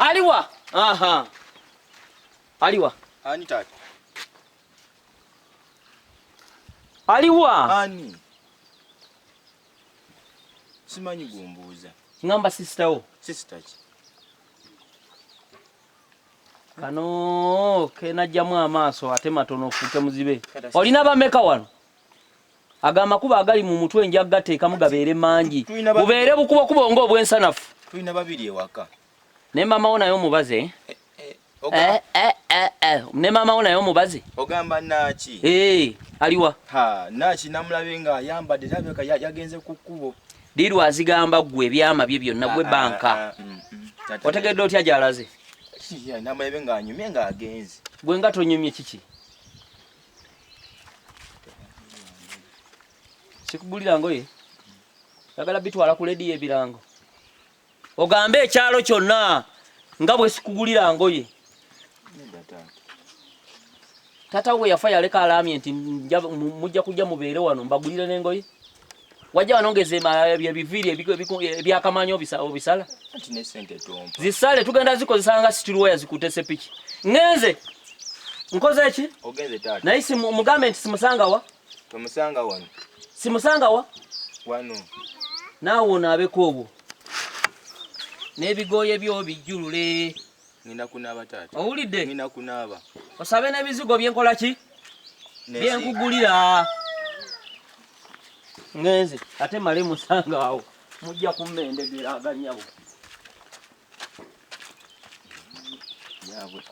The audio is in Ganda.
Aliwa. Aha. Aliwa. Ani tata. Aliwa. Ani. Simanyi gumbuuza. Ngamba sister wo. Sister ki. Kano kenajjamu amaaso ate matono fuke muzibe. Olina bameka wano. Agamba kuba agali mu mutwe njagga teekamu gabeere mangi. Bubeere bukubo kubo ng'obwensanafu. Tulina babiri ewaka. Ne mama wo nayo mubaze. Ne mama wo nayo mubaze. Ogamba Naaki. Aliwa. Ha, Naaki namulabe nga ayambadde tabeka yagenze ku kkubo. Diru azigamba ggwe ebyama bye byonna ggwe banka. Otegedde otya gy'alaze? Namulabe nga anyumye nga agenze. Gwe nga tonyumye kiki? Sikugulira ngoye. Yagala bitwala ku ledi y'ebirango. Ogambe ekyalo kyonna nga bwe sikugulira ngoye. Tata we yafa yaleka alamye nti mujja kujja mubeere wano mbagulire n'engoye. Wajja wanongeze ebiviri ebyakamanyi obisala. Anti ne sente tompa. Zisale tugenda zikozesa nga stilwaya zikutese piki. Ngenze. Nkoze ki? Ogenze tata. Naye mugambe nti simusanga wa? Tomusanga wano. Simusanga wa? Wano. Naawe onaabeko obwo. N'ebigoye byo bijjulule. Ngenda kunaaba tata. Owulidde? Ngenda kunaaba. Osabe n'ebizigo byenkola ki? Byenkugulira. Ngenze ate male musanga awo. Mujja kummendegera aganyabo. Yabwe.